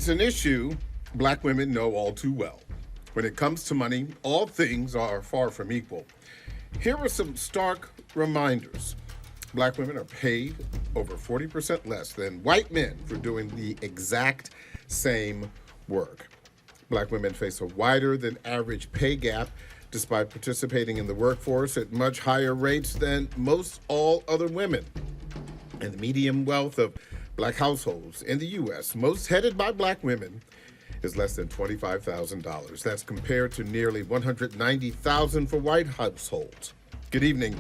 It's an issue black women know all too well. When it comes to money, all things are far from equal. Here are some stark reminders. Black women are paid over 40% less than white men for doing the exact same work. Black women face a wider than average pay gap despite participating in the workforce at much higher rates than most all other women. And the median wealth of black households in the U.S., most headed by black women, is less than $25,000. That's compared to nearly $190,000 for white households. Good evening,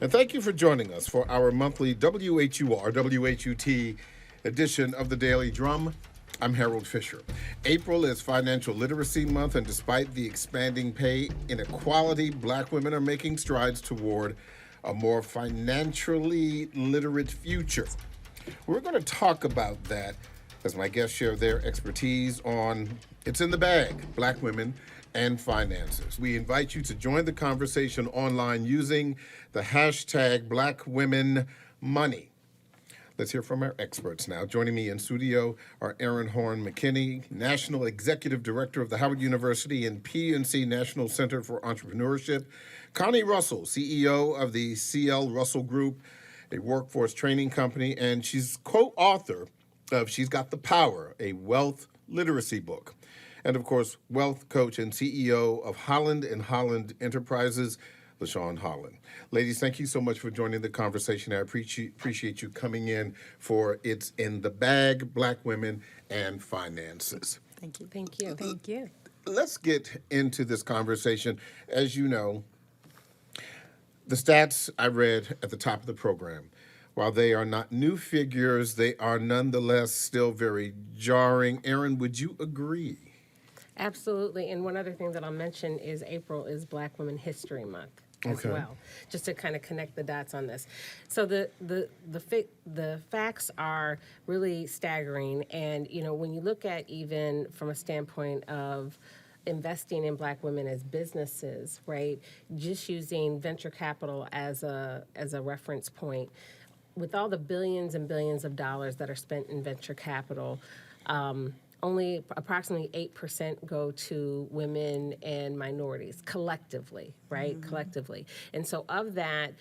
and thank you for joining us for our monthly WHUT edition of the Daily Drum. I'm Harold Fisher. April is Financial Literacy Month, and despite the expanding pay inequality, black women are making strides toward a more financially literate future. We're going to talk about that as my guests share their expertise on It's in the Bag, Black Women and Finances. We invite you to join the conversation online using the hashtag BlackWomenMoney. Let's hear from our experts now. Joining me in studio are Erin Horn McKinney, National Executive Director of the Howard University and PNC National Center for Entrepreneurship, Connie Russell, CEO of the CL Russell Group, a workforce training company, and she's co-author of She's Got the Power, a wealth literacy book. And of course, wealth coach and CEO of Holland and Holland Enterprises, LaShawn Holland. Ladies, thank you so much for joining the conversation. I appreciate you coming in for It's in the Bag, Black Women and Finances. Thank you. Thank you. Thank you. Let's get into this conversation. As you know, the stats I read at the top of the program, while they are not new figures, they are nonetheless still very jarring. Erin, would you agree? Absolutely. And one other thing that I'll mention is April is Black Women History Month as Okay. well, just to kind of connect the dots on this. So the facts are really staggering. And, you know, when you look at even from a standpoint of investing in black women as businesses, right, just using venture capital as a reference point, with all the billions and billions of dollars that are spent in venture capital, only approximately 8% go to women and minorities collectively, right? Mm-hmm. Collectively. And so of that,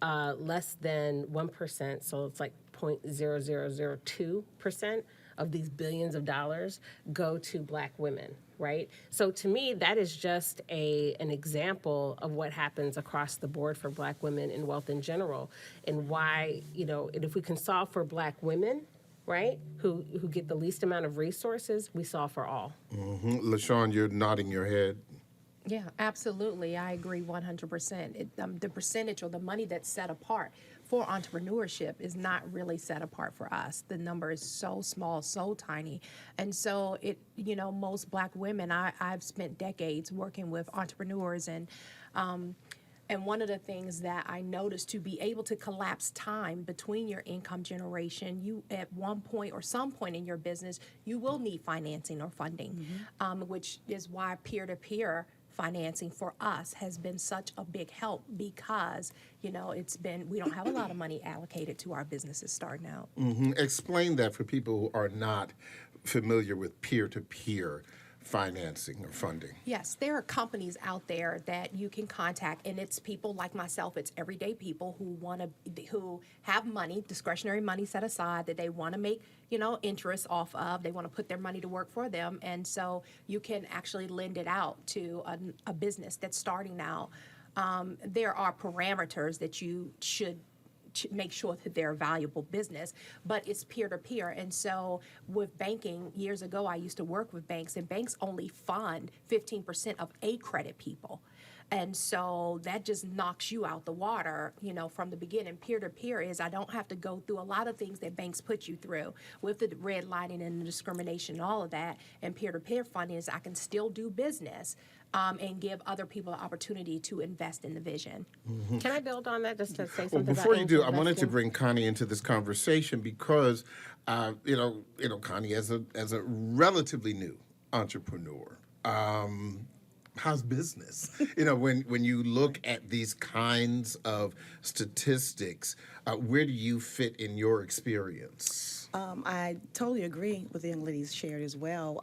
less than 1%, so it's like 0.0002% of these billions of dollars go to black women, right? So to me, that is just an example of what happens across the board for black women in wealth in general, and why, you know, and if we can solve for black women, right, who get the least amount of resources, we solve for all. Mm-hmm. LaShawn, you're nodding your head. Yeah, absolutely. I agree 100%. The percentage or the money that's set apart for entrepreneurship is not really set apart for us. The number is so small, so tiny. And so most black women, I've spent decades working with entrepreneurs, and one of the things that I noticed, to be able to collapse time between your income generation, you at one point or some point in your business, you will need financing or funding, which is why peer-to-peer financing for us has been such a big help, because, we don't have a lot of money allocated to our businesses starting out. Mm-hmm. Explain that for people who are not familiar with peer-to-peer financing or funding. Yes, there are companies out there that you can contact, and it's people like myself. It's everyday people who have money, discretionary money set aside that they want to make, interest off of. They want to put their money to work for them, and so you can actually lend it out to a business that's starting out. There are parameters that you should make sure that they're a valuable business, but it's peer-to-peer. And so with banking, years ago, I used to work with banks, and banks only fund 15% of A-credit people. And so that just knocks you out the water, from the beginning. Peer-to-peer is, I don't have to go through a lot of things that banks put you through with the redlining and the discrimination and all of that. And peer-to-peer funding is, I can still do business and give other people the opportunity to invest in the vision. Mm-hmm. Can I build on that just to say something? Well, before about you do, I investing? wanted to bring Connie into this conversation because, Connie, as a relatively new entrepreneur, how's business? You know, when you look at these kinds of statistics, where do you fit in your experience? I totally agree with the young ladies shared as well.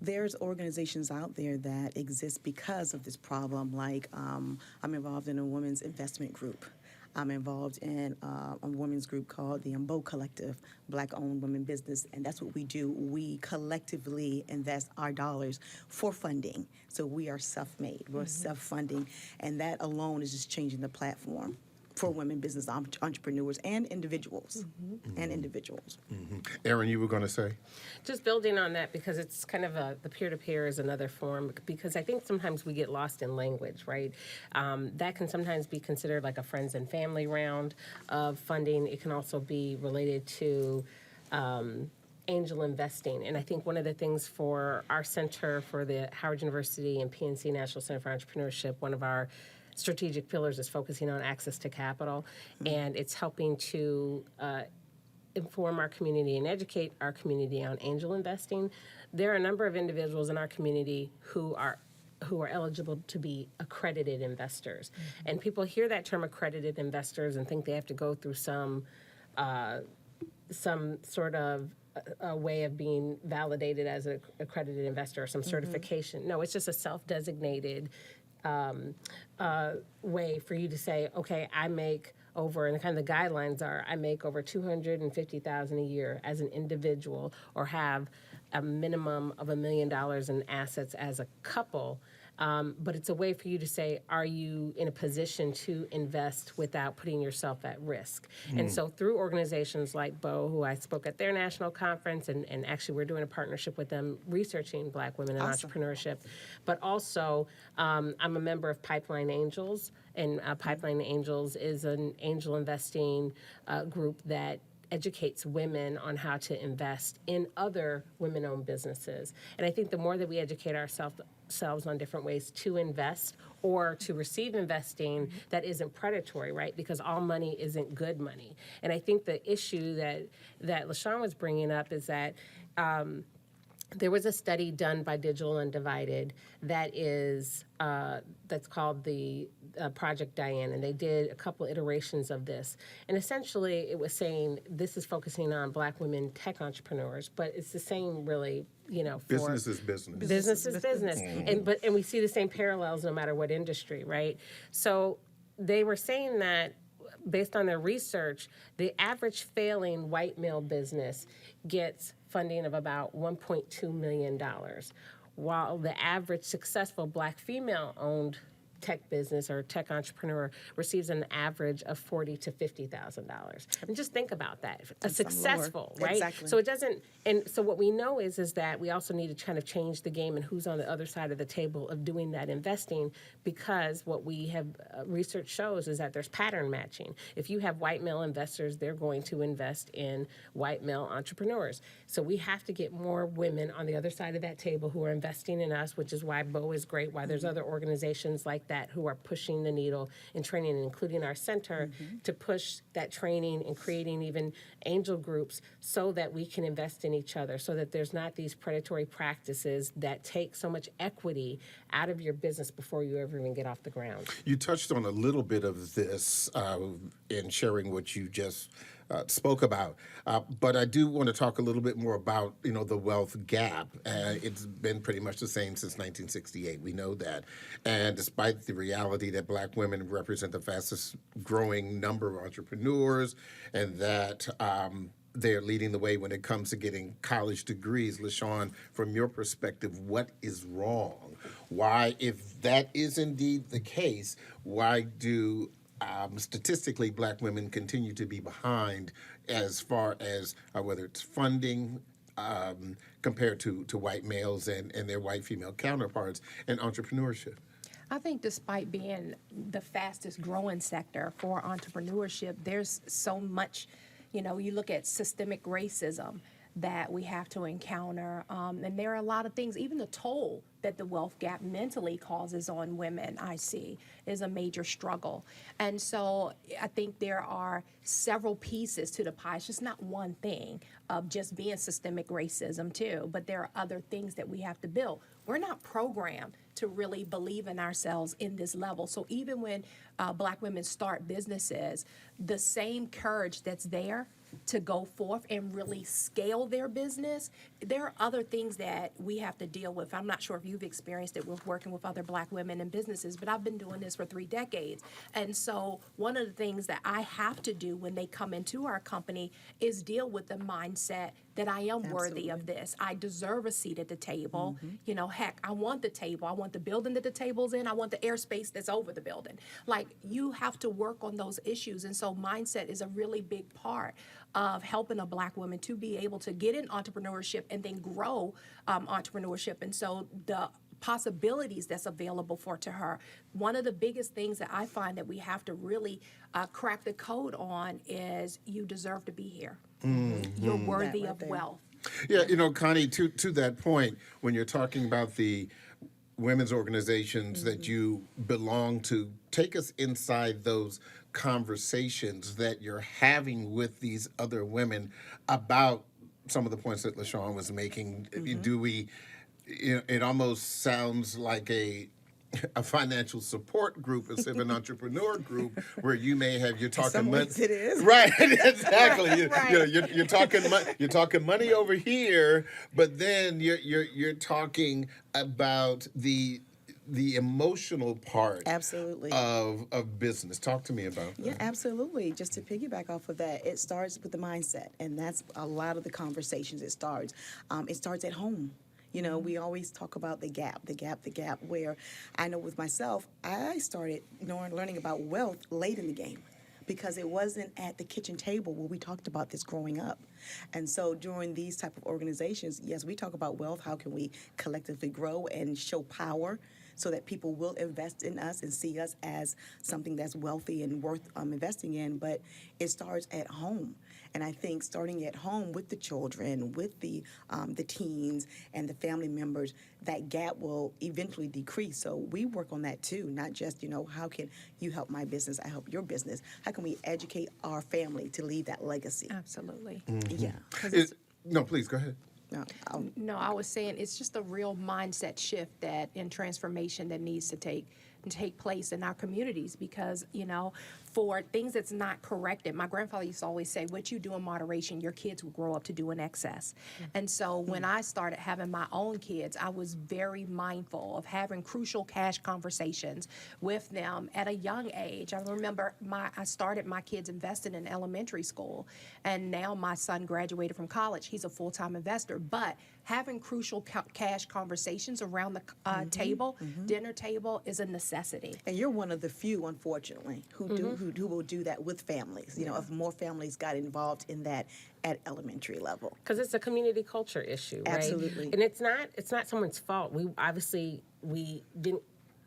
There's organizations out there that exist because of this problem. Like I'm involved in a women's investment group. I'm involved in a women's group called the Ambo Collective, Black-owned women business, and that's what we do. We collectively invest our dollars for funding. So we are self-made, we're self-funding, and that alone is just changing the platform for women business entrepreneurs and individuals. Aaron, you were going to say? Just building on that, because it's kind of the peer-to-peer is another form, because I think sometimes we get lost in language, right? That can sometimes be considered like a friends and family round of funding. It can also be related to angel investing. And I think one of the things for our center, for the Howard University and PNC National Center for Entrepreneurship, one of our strategic pillars is focusing on access to capital, and it's helping to inform our community and educate our community on angel investing. There are a number of individuals in our community who are eligible to be accredited investors. And people hear that term accredited investors and think they have to go through some sort of a way of being validated as an accredited investor or some certification. No, it's just a self-designated way for you to say, okay, I make over, and kind of the guidelines are, I make over $250,000 a year as an individual, or have a minimum of $1 million in assets as a couple. But it's a way for you to say, are you in a position to invest without putting yourself at risk? And so through organizations like BO, who I spoke at their national conference, and actually we're doing a partnership with them researching Black women in entrepreneurship. But also, I'm a member of Pipeline Angels, and Pipeline Angels is an angel investing group that educates women on how to invest in other women-owned businesses. And I think the more that we educate ourselves on different ways to invest or to receive investing that isn't predatory, right? Because all money isn't good money. And I think the issue that LaShawn was bringing up is that there was a study done by Digital Undivided that is that's called the Project Diane, and they did a couple iterations of this. And essentially, it was saying this is focusing on Black women tech entrepreneurs, but it's the same, really, you know, for Business is business. business is business, and we see the same parallels no matter what industry, right? So they were saying that, based on their research, the average failing white male business gets funding of about $1.2 million, while the average successful Black female-owned tech business or tech entrepreneur receives an average of $40,000 to $50,000. And just think about that. A successful, right? Exactly. So it doesn't, and so what we know is that we also need to kind of change the game and who's on the other side of the table of doing that investing, because what we have research shows is that there's pattern matching. If you have white male investors, they're going to invest in white male entrepreneurs. So we have to get more women on the other side of that table who are investing in us, which is why BO is great, why there's other organizations like that who are pushing the needle in training, including our center, to push that training and creating even angel groups so that we can invest in each other, so that there's not these predatory practices that take so much equity out of your business before you ever even get off the ground. You touched on a little bit of this in sharing what you just spoke about, but I do want to talk a little bit more about, you know, the wealth gap. It's been pretty much the same since 1968. We know that, and despite the reality that Black women represent the fastest growing number of entrepreneurs, and that they're leading the way when it comes to getting college degrees. LaShawn, from your perspective, what is wrong? Why, if that is indeed the case, why do statistically Black women continue to be behind as far as whether it's funding compared to white males and their white female counterparts in entrepreneurship? I think despite being the fastest growing sector for entrepreneurship, there's so much, you know, you look at systemic racism, that we have to encounter. And there are a lot of things, even the toll that the wealth gap mentally causes on women, I see, is a major struggle. And so I think there are several pieces to the pie. It's just not one thing of just being systemic racism, too, but there are other things that we have to build. We're not programmed to really believe in ourselves in this level. So even when Black women start businesses, the same courage that's there to go forth and really scale their business, there are other things that we have to deal with. I'm not sure if you've experienced it with working with other Black women in businesses, but I've been doing this for 3 decades. And so one of the things that I have to do when they come into our company is deal with the mindset that I am worthy of this. I deserve a seat at the table. You know, heck, I want the table. I want the building that the table's in. I want the airspace that's over the building. Like, you have to work on those issues. And so mindset is a really big part of helping a Black woman to be able to get in entrepreneurship and then grow entrepreneurship. And so the possibilities that's available to her. One of the biggest things that I find that we have to really crack the code on is you deserve to be here. You're worthy of wealth. Yeah, you know, Connie, to that point, when you're talking about the women's organizations that you belong to, take us inside those conversations that you're having with these other women about some of the points that LaShawn was making. Do we, you know, it almost sounds like a financial support group instead of an entrepreneur group, where you may have, you're talking some ways it is. right, exactly. Right. You know, you're talking money over here, but then you're talking about the emotional part Absolutely. of business. Talk to me about that. Yeah, absolutely. Just to piggyback off of that, it starts with the mindset, and that's a lot of the conversations. It starts at home. You know, we always talk about the gap, where I know with myself, I started learning about wealth late in the game, because it wasn't at the kitchen table where we talked about this growing up. And so during these type of organizations, yes, we talk about wealth. How can we collectively grow and show power so that people will invest in us and see us as something that's wealthy and worth investing in? But it starts at home. And I think starting at home with the children, with the teens and the family members, that gap will eventually decrease. So we work on that too, not just, you know, how can you help my business, I help your business. How can we educate our family to leave that legacy? Absolutely. Yeah. No, please, go ahead. No, I was saying it's just a real mindset shift and transformation that needs to take place in our communities, because, you know, for things that's not corrected, my grandfather used to always say, what you do in moderation, your kids will grow up to do in excess. And so when I started having my own kids, I was very mindful of having crucial cash conversations with them at a young age. I remember I started my kids investing in elementary school, and now my son graduated from college. He's a full-time investor, but having crucial cash conversations around the table, dinner table, is a necessity. And you're one of the few, unfortunately, who will do that with families. You know, if more families got involved in that at elementary level. Because it's a community culture issue, right? Absolutely. And it's not someone's fault.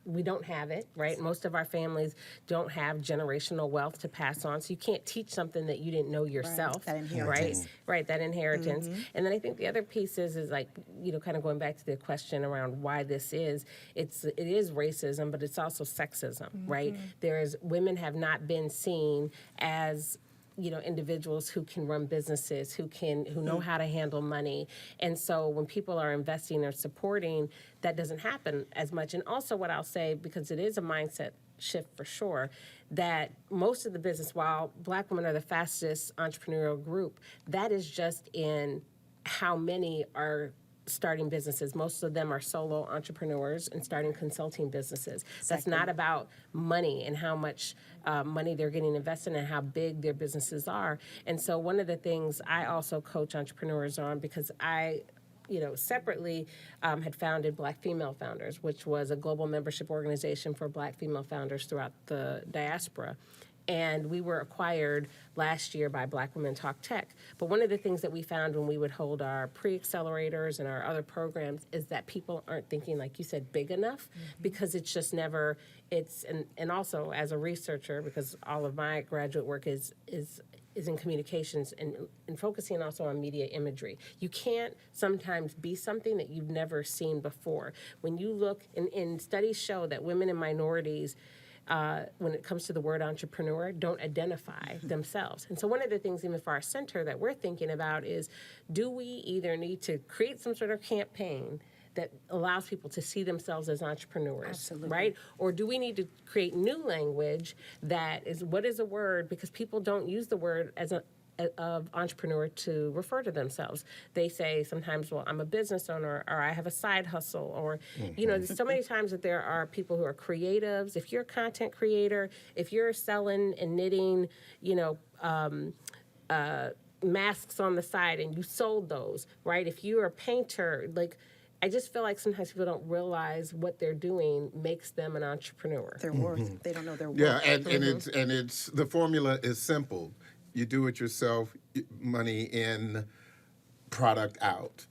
We don't have it, right? Most of our families don't have generational wealth to pass on, so you can't teach something that you didn't know yourself. That inheritance. Right, that inheritance. And then I think the other piece is like, you know, kind of going back to the question around why this is, it is racism, but it's also sexism, right? Women have not been seen as, you know, individuals who can run businesses, who know how to handle money. And so when people are investing or supporting, that doesn't happen as much. And also what I'll say, because it is a mindset shift for sure, that most of the business, while Black women are the fastest entrepreneurial group, that is just in how many are starting businesses. Most of them are solo entrepreneurs and starting consulting businesses. That's not about money and how much money they're getting invested and how big their businesses are. And so one of the things I also coach entrepreneurs on, because I, you know, separately had founded Black Female Founders, which was a global membership organization for Black female founders throughout the diaspora. And we were acquired last year by Black Women Talk Tech. But one of the things that we found when we would hold our pre-accelerators and our other programs is that people aren't thinking, like you said, big enough, because it's just never, and also as a researcher, because all of my graduate work is is in communications and focusing also on media imagery. You can't sometimes be something that you've never seen before. When you look, and studies show that women and minorities, when it comes to the word entrepreneur, don't identify themselves. And so one of the things even for our center that we're thinking about is, do we either need to create some sort of campaign that allows people to see themselves as entrepreneurs, Absolutely. right? Or do we need to create new language that is, what is a word? Because people don't use the word as of entrepreneur to refer to themselves. They say sometimes, well, I'm a business owner, or I have a side hustle, or, you know, there's so many times that there are people who are creatives. If you're a content creator, if you're selling and knitting, you know, masks on the side and you sold those, right? If you're a painter, like, I just feel like sometimes people don't realize what they're doing makes them an entrepreneur. Their worth. They don't know their worth. Yeah, and it's the formula is simple. You do it yourself, money in, product out,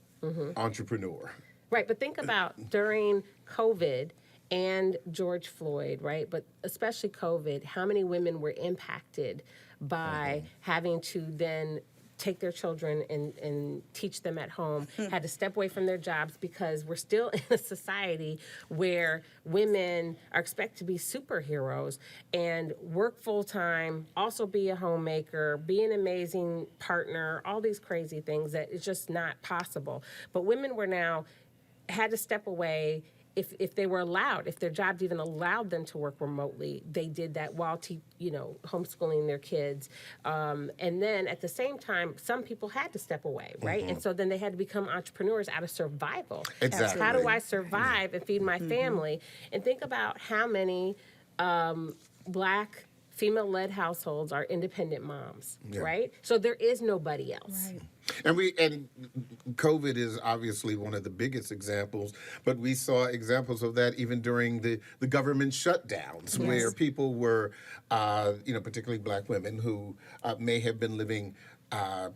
entrepreneur. Right, but think about during COVID and George Floyd, right? But especially COVID, how many women were impacted by having to then take their children and teach them at home, had to step away from their jobs because we're still in a society where women are expected to be superheroes and work full-time, also be a homemaker, be an amazing partner, all these crazy things that it's just not possible. But women were now, had to step away. If they were allowed, if their jobs even allowed them to work remotely, they did that while homeschooling their kids. And then at the same time, some people had to step away, right? And so then they had to become entrepreneurs out of survival. Exactly. How do I survive and feed my family? And think about how many Black female-led households are independent moms, right? So there is nobody else. Right. And COVID is obviously one of the biggest examples, but we saw examples of that even during the government shutdowns, where people were, particularly Black women who may have been living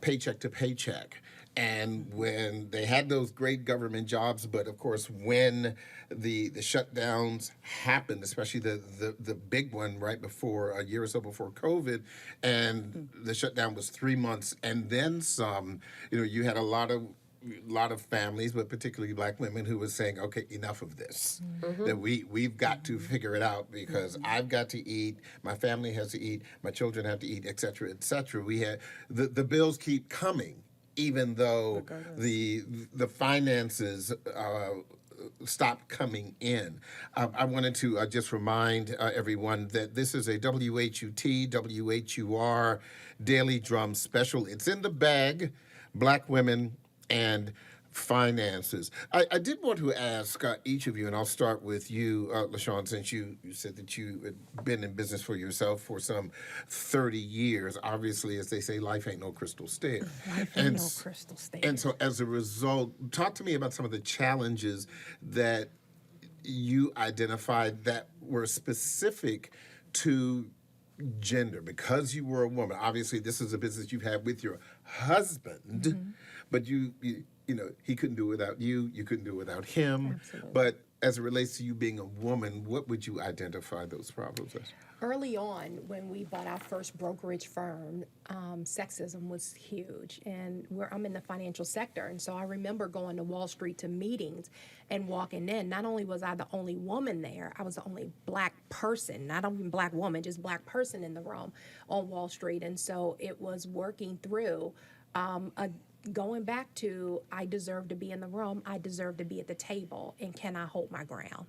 paycheck to paycheck. And when they had those great government jobs, but of course, when the shutdowns happened, especially the big one right before, a year or so before COVID, and the shutdown was 3 months and then some, you had a lot of families, but particularly Black women, who were saying, okay, enough of this. That we've got to figure it out, because I've got to eat, my family has to eat, my children have to eat, et cetera, et cetera. We had, the bills keep coming, even though the finances stopped coming in. I wanted to just remind everyone that this is a WHUR Daily Drum special. It's in the bag, Black women and finances. I did want to ask each of you, and I'll start with you, LaShawn, since you said that you had been in business for yourself for some 30 years. Obviously, as they say, life ain't no crystal stair. Life ain't no crystal stair. And so as a result, talk to me about some of the challenges that you identified that were specific to gender, because you were a woman. Obviously, this is a business you've had with your husband, but you he couldn't do it without you. You couldn't do it without him. Absolutely. But as it relates to you being a woman, what would you identify those problems as? Early on, when we bought our first brokerage firm, sexism was huge. And I'm in the financial sector. And so I remember going to Wall Street to meetings and walking in. Not only was I the only woman there, I was the only Black person, not even Black woman, just Black person in the room on Wall Street. And so it was working through going back to, I deserve to be in the room, I deserve to be at the table, and can I hold my ground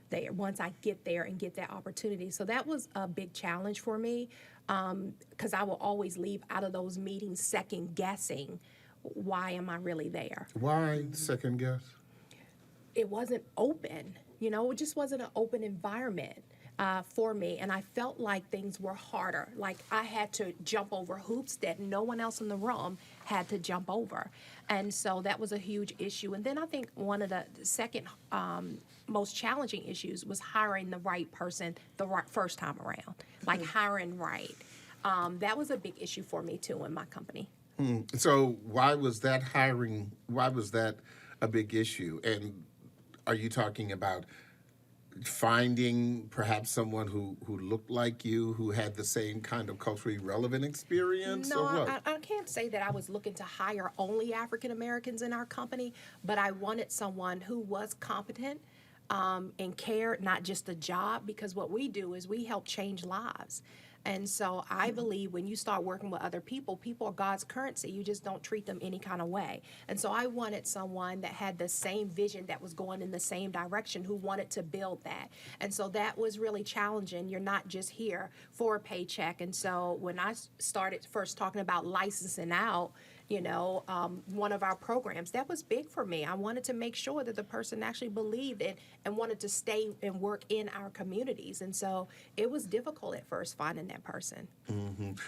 there once I get there and get that opportunity? So that was a big challenge for me, because I will always leave out of those meetings second guessing, why am I really there? Why second guess? It wasn't open, it just wasn't an open environment for me. And I felt like things were harder. Like I had to jump over hoops that no one else in the room had to jump over. And so that was a huge issue. And then I think one of the second most challenging issues was hiring the right person the first time around, like hiring right. That was a big issue for me too in my company. So why was that a big issue? And are you talking about finding perhaps someone who looked like you, who had the same kind of culturally relevant experience, No, or what? I can't say that I was looking to hire only African Americans in our company, but I wanted someone who was competent and cared, not just a job, because what we do is we help change lives. And so I believe when you start working with other people, people are God's currency. You just don't treat them any kind of way. And so I wanted someone that had the same vision, that was going in the same direction, who wanted to build that. And so that was really challenging. You're not just here for a paycheck. And so when I started first talking about licensing out, one of our programs, that was big for me. I wanted to make sure that the person actually believed it and wanted to stay and work in our communities. And so it was difficult at first finding that person.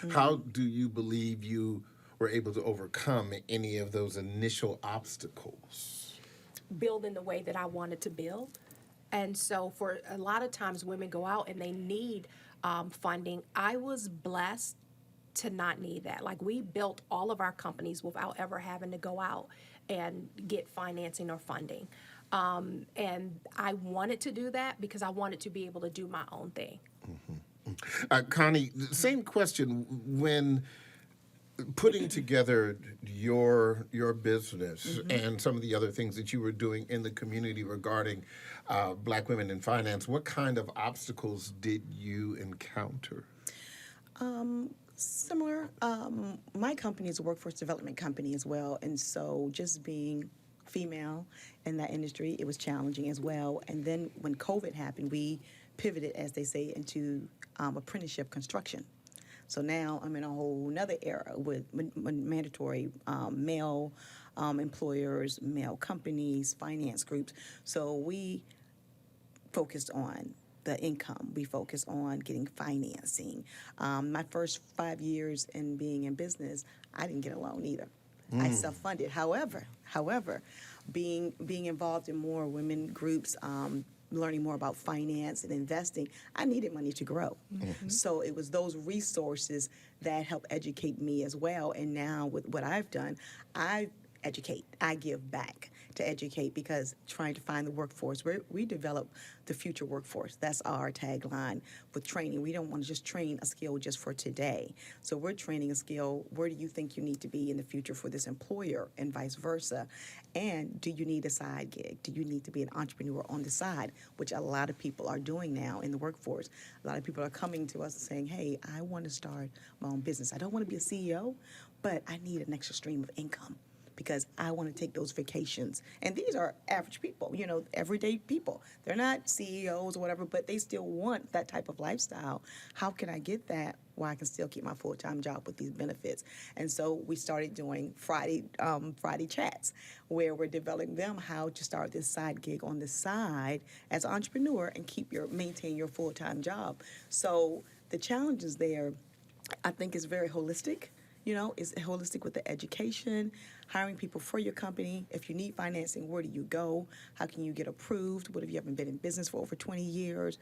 How do you believe you were able to overcome any of those initial obstacles? Build in the way that I wanted to build. And so for a lot of times women go out and they need funding. I was blessed to not need that. Like, we built all of our companies without ever having to go out and get financing or funding. And I wanted to do that because I wanted to be able to do my own thing. Connie, same question. When putting together your business and some of the other things that you were doing in the community regarding Black women in finance, what kind of obstacles did you encounter? Similar. My company is a workforce development company as well, and so just being female in that industry, it was challenging as well. And then when COVID happened, we pivoted, as they say, into apprenticeship construction. So now I'm in a whole nother era with mandatory male employers, male companies, finance groups. So we focused on the income. We focus on getting financing. My first 5 years in being in business, I didn't get a loan either. I self-funded. However, being involved in more women groups, learning more about finance and investing, I needed money to grow. So it was those resources that helped educate me as well. And now with what I've done, I educate. I give back to educate, because trying to find the workforce, we develop the future workforce. That's our tagline with training. We don't want to just train a skill just for today. So we're training a skill. Where do you think you need to be in the future for this employer, and vice versa? And do you need a side gig? Do you need to be an entrepreneur on the side, which a lot of people are doing now in the workforce? A lot of people are coming to us and saying, hey, I want to start my own business. I don't want to be a CEO, but I need an extra stream of income, because I want to take those vacations. And these are average people, everyday people. They're not CEOs or whatever, but they still want that type of lifestyle. How can I get that while I can still keep my full-time job with these benefits? And so we started doing Friday chats, where we're developing them how to start this side gig on the side as an entrepreneur and maintain your full-time job. So the challenges there, I think, is very holistic. It's holistic with the education, hiring people for your company. If you need financing, where do you go? How can you get approved? What if you haven't been in business for over 20 years?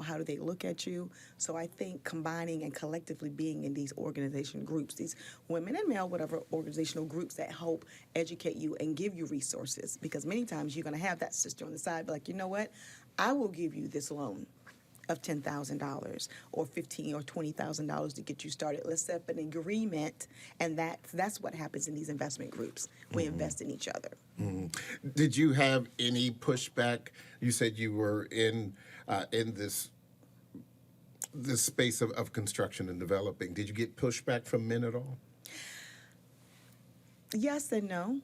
How do they look at you? So I think combining and collectively being in these organization groups, these women and male, whatever organizational groups that help educate you and give you resources, because many times you're going to have that sister on the side, be like, you know what? I will give you this loan of $10,000 or $15,000 or $20,000 to get you started. Let's set up an agreement, and that's what happens in these investment groups. We invest in each other. Did you have any pushback? You said you were in this space of construction and developing. Did you get pushback from men at all? Yes and no.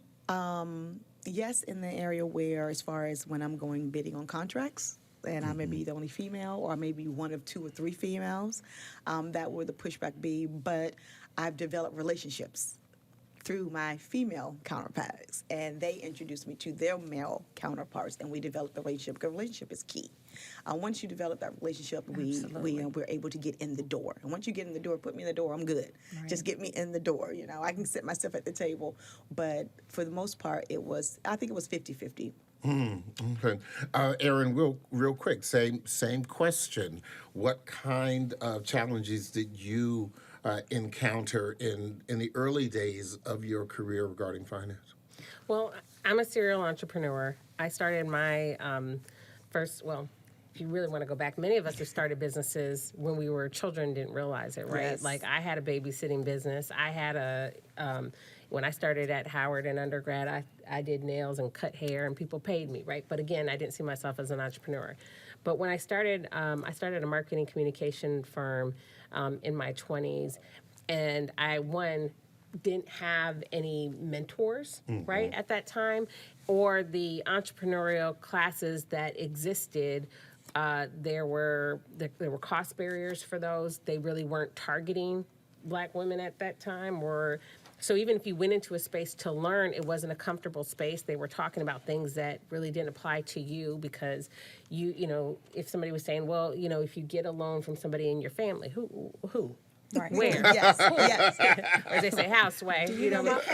Yes, in the area where, as far as when I'm going bidding on contracts, and I may be the only female, or maybe one of 2 or 3 females, that would the pushback be. But I've developed relationships through my female counterparts, and they introduced me to their male counterparts, and we developed a relationship, because relationship is key. Once you develop that relationship, we're able to get in the door. And once you get in the door, put me in the door, I'm good. Right. Just get me in the door. I can sit myself at the table. But for the most part, I think it was 50-50. Okay. Aaron, real quick, same question. What kind of challenges did you encounter in the early days of your career regarding finance? Well, I'm a serial entrepreneur. I started my if you really want to go back, many of us have started businesses when we were children, didn't realize it, right? Yes. Like I had a babysitting business. I had when I started at Howard in undergrad, I did nails and cut hair, and people paid me, right? But again, I didn't see myself as an entrepreneur. But when I started a marketing communication firm in my 20s, and I didn't have any mentors, right, at that time, or the entrepreneurial classes that existed. There were cost barriers for those. They really weren't targeting Black women at that time, so even if you went into a space to learn, it wasn't a comfortable space. They were talking about things that really didn't apply to you because you know, if somebody was saying, well, you know, if you get a loan from somebody in your family, who? Right. Where? Yes, yes. Or as they say, houseway. You know, but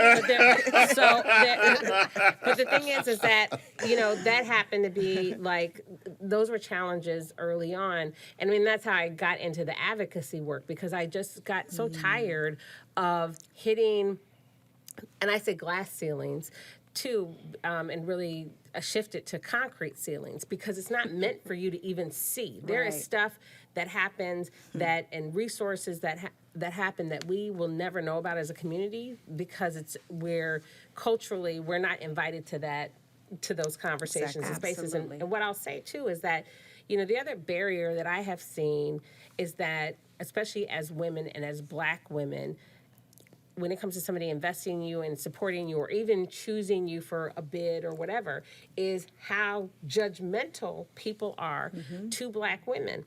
the thing is that, you know, that happened to be like, those were challenges early on. And I mean, that's how I got into the advocacy work, because I just got so tired of hitting, and I say glass ceilings too, and really shift it to concrete ceilings, because it's not meant for you to even see. There is Right. stuff that happens and resources that happen that we will never know about as a community, because we're culturally, we're not invited to those conversations and spaces. Absolutely. And what I'll say too is that, you know, the other barrier that I have seen is that, especially as women and as Black women, when it comes to somebody investing in you and supporting you or even choosing you for a bid or whatever, is how judgmental people are to Black women.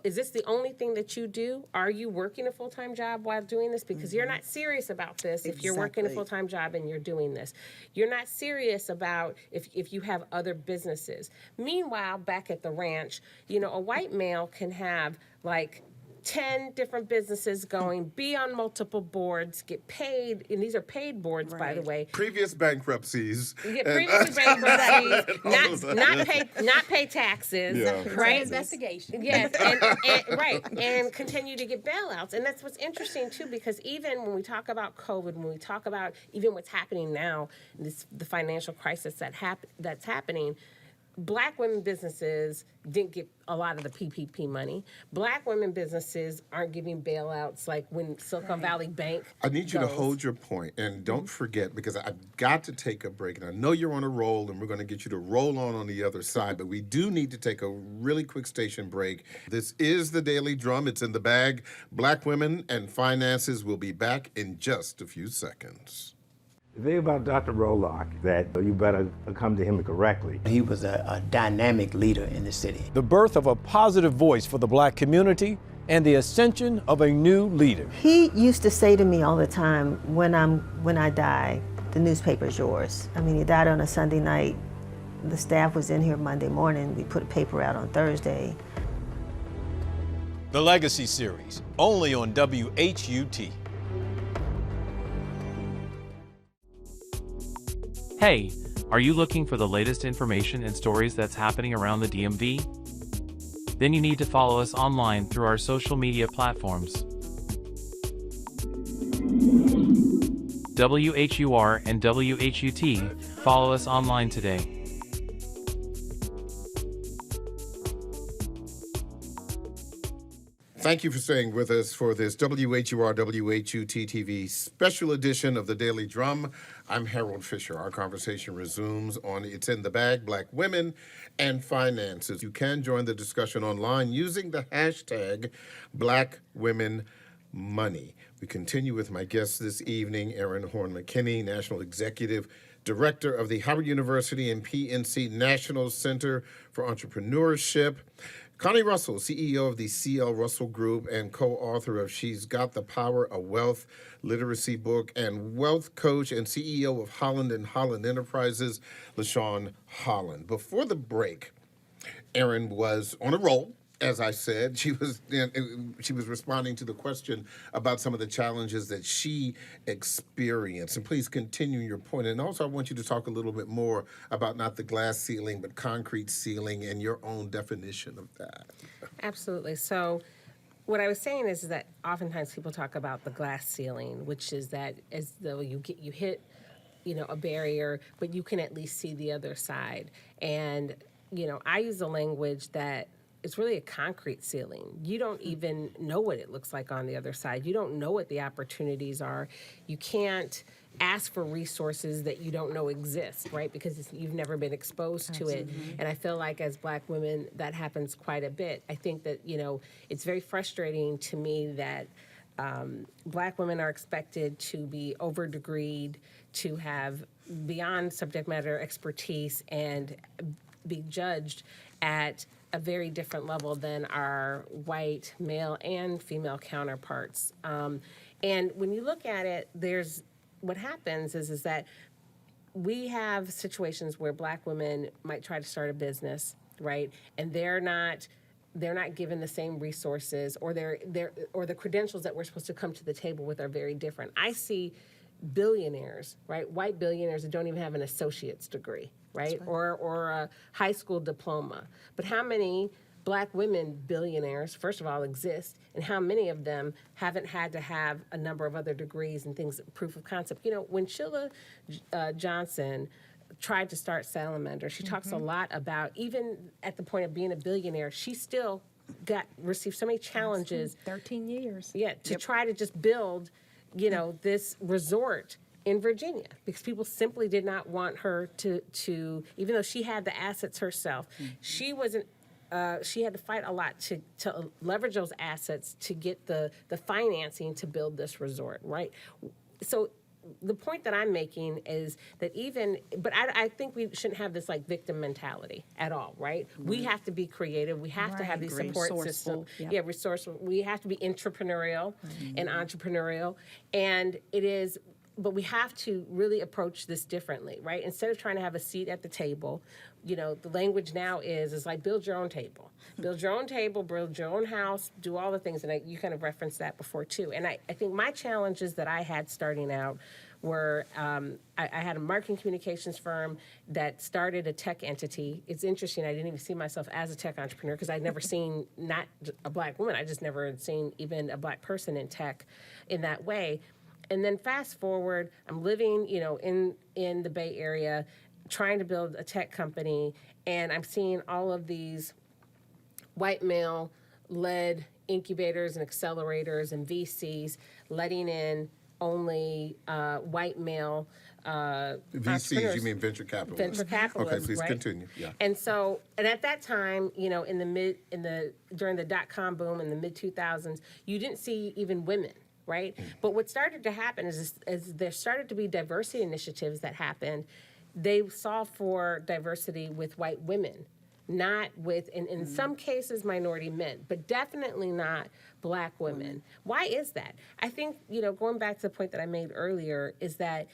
Is this the only thing that you do? Are you working a full-time job while doing this? Because you're not serious about this if you're working a Exactly. full-time job and you're doing this. You're not serious about if you have other businesses. Meanwhile, back at the ranch, you know, a white male can have like 10 different businesses going, be on multiple boards, get paid, and these are paid boards, by the Right. way. Previous bankruptcies. You get previously bankruptcies, not pay taxes, Yeah. right? Investigation. Yes, and right, and continue to get bailouts. And that's what's interesting too, because even when we talk about COVID, when we talk about even what's happening now, the financial crisis that's happening, Black women businesses didn't get a lot of the PPP money. Black women businesses aren't giving bailouts like when Silicon Valley Bank I need you to goes. hold your point, and don't forget, because I've got to take a break, and I know you're on a roll, and we're going to get you to roll on the other side, but we do need to take a really quick station break. This is the Daily Drum. It's in the bag. Black Women and Finances will be back in just a few seconds. The thing about Dr. Roloff, that you better come to him correctly. He was a dynamic leader in the city. The birth of a positive voice for the Black community and the ascension of a new leader. He used to say to me all the time, when I die, the newspaper's yours. I mean, he died on a Sunday night. The staff was in here Monday morning. We put a paper out on Thursday. The Legacy Series, only on WHUT. Hey, are you looking for the latest information and stories that's happening around the DMV? Then you need to follow us online through our social media platforms. WHUR and WHUT, follow us online today. Thank you for staying with us for this WHUR WHUT TV special edition of the Daily Drum. I'm Harold Fisher. Our conversation resumes on It's in the Bag, Black Women and Finances. You can join the discussion online using the hashtag Black Women Money. We continue with my guest this evening, Erin Horn McKinney, National Executive Director of the Howard University and PNC National Center for Entrepreneurship. Connie Russell, CEO of the C.L. Russell Group and co-author of She's Got the Power, a wealth literacy book, and wealth coach and CEO of Holland & Holland Enterprises, LaShawn Holland. Before the break, Erin was on a roll. As I said, she was responding to the question about some of the challenges that she experienced. And please continue your point. And also, I want you to talk a little bit more about not the glass ceiling, but concrete ceiling and your own definition of that. Absolutely. So what I was saying is that oftentimes people talk about the glass ceiling, which is that as though you hit, a barrier, but you can at least see the other side. And I use the language that it's really a concrete ceiling. You don't even know what it looks like on the other side. You don't know what the opportunities are. You can't ask for resources that you don't know exist, right? Because you've never been exposed to it. And I feel like as Black women, that happens quite a bit. I think that, it's very frustrating to me that Black women are expected to be over-degreed, to have beyond subject matter expertise, and be judged at a very different level than our white male and female counterparts. And when you look at it, what happens is that we have situations where Black women might try to start a business, right? And they're not given the same resources, or the credentials that we're supposed to come to the table with are very different. I see billionaires, right? White billionaires that don't even have an associate's degree, right? Or a high school diploma. But how many Black women billionaires, first of all, exist, and how many of them haven't had to have a number of other degrees and things, proof of concept? When Sheila Johnson tried to start Salamander, she talks a lot about, even at the point of being a billionaire, she still received so many challenges. 13 years. Yeah, to try to just build, this resort in Virginia, because people simply did not want her to even though she had the assets herself, she wasn't. She had to fight a lot to leverage those assets to get the financing to build this resort, right? So the point that I'm making is that but I think we shouldn't have this like victim mentality at all, right? We have to be creative. We have to have these support systems. Yep. Yeah, resourceful. We have to be entrepreneurial and entrepreneurial. And but we have to really approach this differently, right? Instead of trying to have a seat at the table, the language now is like build your own table. Build your own table, build your own house, do all the things. And you kind of referenced that before too. And I think my challenges that I had starting out were I had a marketing communications firm that started a tech entity. It's interesting, I didn't even see myself as a tech entrepreneur because I'd never seen not a Black woman. I just never had seen even a Black person in tech in that way. And then fast forward, I'm living, in the Bay Area, trying to build a tech company, and I'm seeing all of these white male-led incubators and accelerators and VCs letting in only white male VCs, you mean venture capitalists? Venture capitalists. Okay, please right? continue. Yeah. And at that time, during the dot-com boom in the mid-2000s, you didn't see even women. Right? But what started to happen is there started to be diversity initiatives that happened. They saw for diversity with white women, not with, in some cases, minority men, but definitely not Black women. Why is that? I think, going back to the point that I made earlier, is that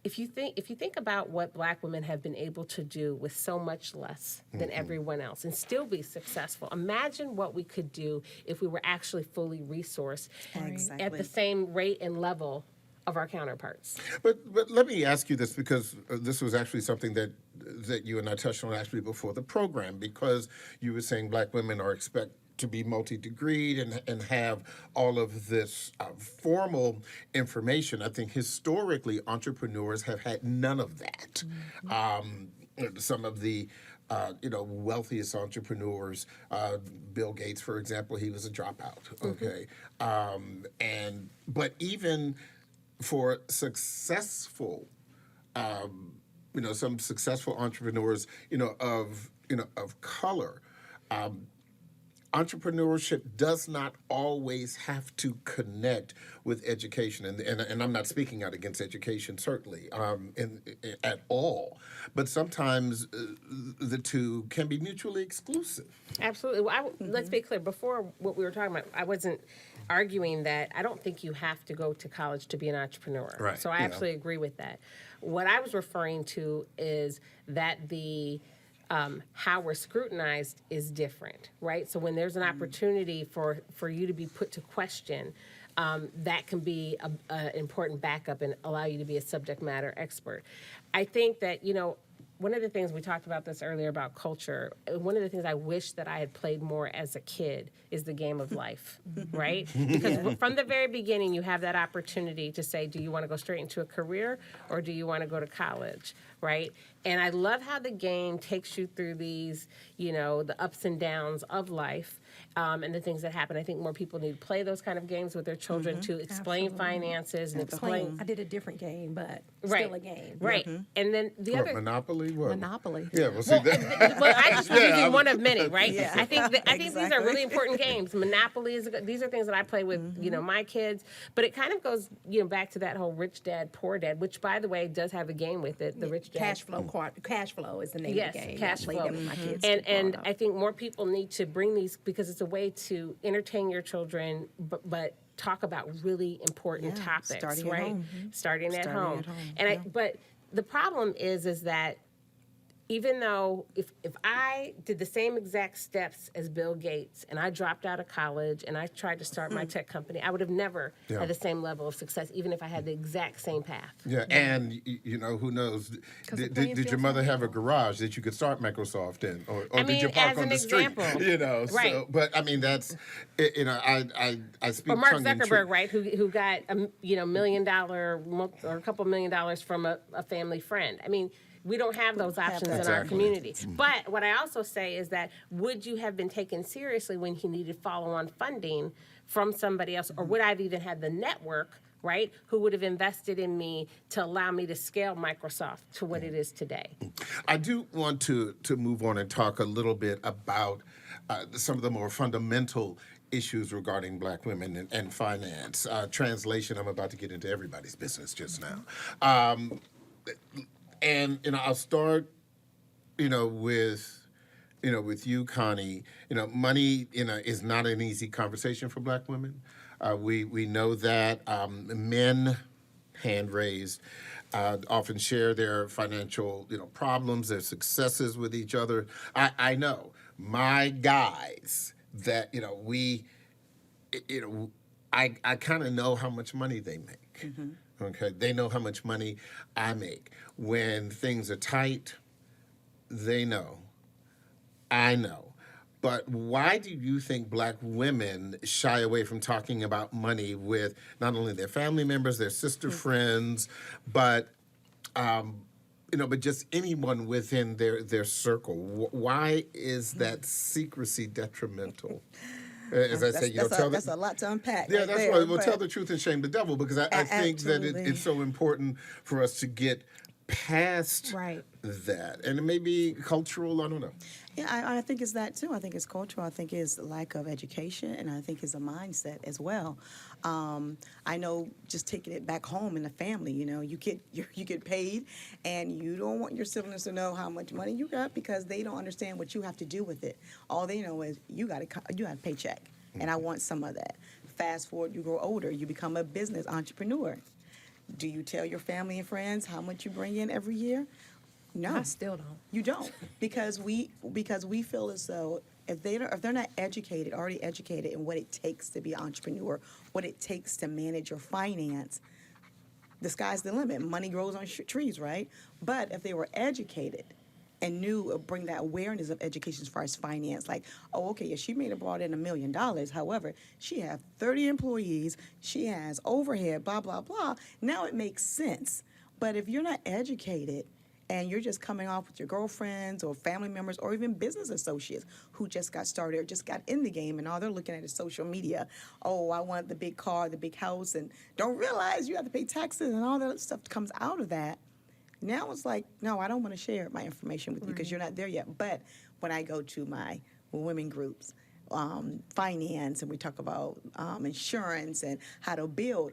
if you think about what Black women have been able to do with so much less than everyone else and still be successful, imagine what we could do if we were actually fully resourced at the same rate and level of our counterparts. But let me ask you this, because this was actually something that you and I touched on actually before the program, because you were saying Black women are expected to be multi-degreed and have all of this formal information. I think historically entrepreneurs have had none of that. Some of the wealthiest entrepreneurs, Bill Gates, for example, he was a dropout. Okay, but even for successful, some successful entrepreneurs, of color. Entrepreneurship does not always have to connect with education, and I'm not speaking out against education, certainly, at all. But sometimes the two can be mutually exclusive. Absolutely. Well, let's be clear. Before what we were talking about, I wasn't arguing that I don't think you have to go to college to be an entrepreneur. Right. So I absolutely agree with that. What I was referring to is that how we're scrutinized is different, right? So when there's an opportunity for you to be put to question, that can be an important backup and allow you to be a subject matter expert. I think that, one of the things we talked about this earlier about culture, one of the things I wish that I had played more as a kid is the game of life, right? Because from the very beginning, you have that opportunity to say, do you want to go straight into a career or do you want to go to college, right? And I love how the game takes you through these, you know, the ups and downs of life, and the things that happen. I think more people need to play those kind of games with their children to explain finances and explain. I did a different game, but Right. still a game. Right. And then the What, other. Monopoly? What? Monopoly. Yeah, well, see, Well, I just was Yeah, using I'm- one of many, right? Yeah, I think these are exactly. really important games. Monopoly is these are things that I play with, you know, my kids. But it kind of goes, you know, back to that whole rich dad, poor dad, which by the way does have a game with it. The rich dad. Cash flow is the name Yes, of the game. cash I played flow. that with my kids. And growing up. I think more people need to bring these because it's a way to entertain your children, but talk about really important Yeah, topics, starting at right? home. Starting at Starting home. at home, And yeah. but the problem is that even though if I did the same exact steps as Bill Gates and I dropped out of college and I tried to start my tech company, I would have never Yeah. had the same level of success, even if I had the exact same path. Yeah, and you know, who knows? the Did playing your field's mother not have a equal. garage that you could start Microsoft in, or I did you mean, park as on an the street? example. You know, Right. so, but I mean, that's you know, I speak Or Mark tongue in cheek. Zuckerberg, right? Who got $1 million or a couple $1 million from a family friend. I mean, we don't have those options in our Exactly. community. But what I also say is that would you have been taken seriously when he needed follow-on funding from somebody else, or would I have even had the network, right, who would have invested in me to allow me to scale Microsoft to what it is today? I do want to move on and talk a little bit about some of the more fundamental issues regarding black women and finance. Translation, I'm about to get into everybody's business just now. And you know, I'll start, with you, Connie. Money, is not an easy conversation for black women. We know that men, hand raised, often share their financial, problems, their successes with each other. I know my guys that I kind of know how much money they make. Okay, they know how much money I make. When things are tight, they know. I know. But why do you think black women shy away from talking about money with not only their family members, their sister friends, but but just anyone within their circle? Why is that secrecy detrimental? As I say, That's a lot to unpack. Yeah, right that's there, why we'll but- tell the truth and shame the devil, because I think that Absolutely. it's so important for us to get past Right. that. And it may be cultural, I don't know. Yeah, I think it's that too. I think it's cultural. I think it's lack of education, and I think it's a mindset as well. I know, just taking it back home in the family, you get paid, and you don't want your siblings to know how much money you got because they don't understand what you have to do with it. All they know is you got a paycheck, and I want some of that. Fast forward, you grow older, you become a business entrepreneur. Do you tell your family and friends how much you bring in every year? No, I still don't. You don't, because we feel as though if they're not already educated in what it takes to be an entrepreneur, what it takes to manage your finance, the sky's the limit. Money grows on trees, right? But if they were educated and bring that awareness of education as far as finance, like, oh, okay, yeah, she may have brought in $1 million. However, she has 30 employees, she has overhead, blah, blah, blah. Now it makes sense. But if you're not educated and you're just coming off with your girlfriends or family members or even business associates who just got started or just got in the game, and all they're looking at is social media. Oh, I want the big car, the big house, and don't realize you have to pay taxes and all that stuff comes out of that. Now it's like, no, I don't want to share my information with you because you're not there yet. But when I go to my women groups, finance, and we talk about insurance and how to build,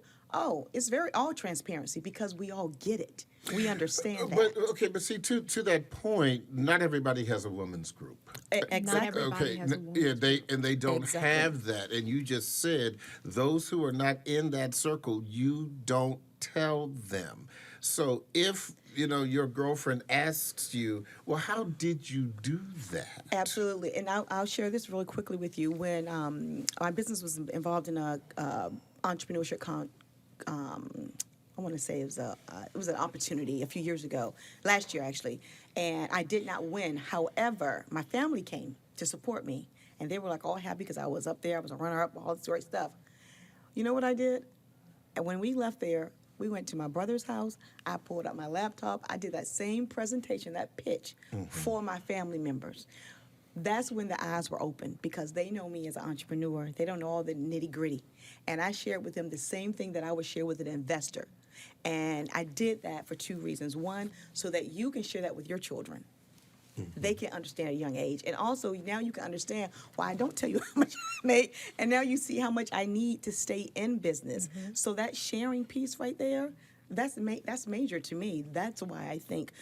it's all transparency because we all get it. We understand that. But see, to that point, not everybody has a women's group. Exactly. Not everybody has a woman's they don't Exactly. have that. And you just said those who are not in that circle, you don't tell them. So if your girlfriend asks you, well, how did you do that? Absolutely, and I'll share this really quickly with you. When my business was involved in a entrepreneurship I want to say it was an opportunity a few years ago, last year actually, and I did not win. However, my family came to support me, and they were like all happy because I was up there, I was a runner-up, all this great stuff. You know what I did? And when we left there, We went to my brother's house. I pulled out my laptop. I did that same presentation, that pitch for my family members. That's when the eyes were open because they know me as an entrepreneur. They don't know all the nitty gritty. And I shared with them the same thing that I would share with an investor. And I did that for two reasons. One, so that you can share that with your children. They can understand at a young age. And also, now you can understand why I don't tell you how much I make. And now you see how much I need to stay in business. So that sharing piece right there, that's major to me. That's why I think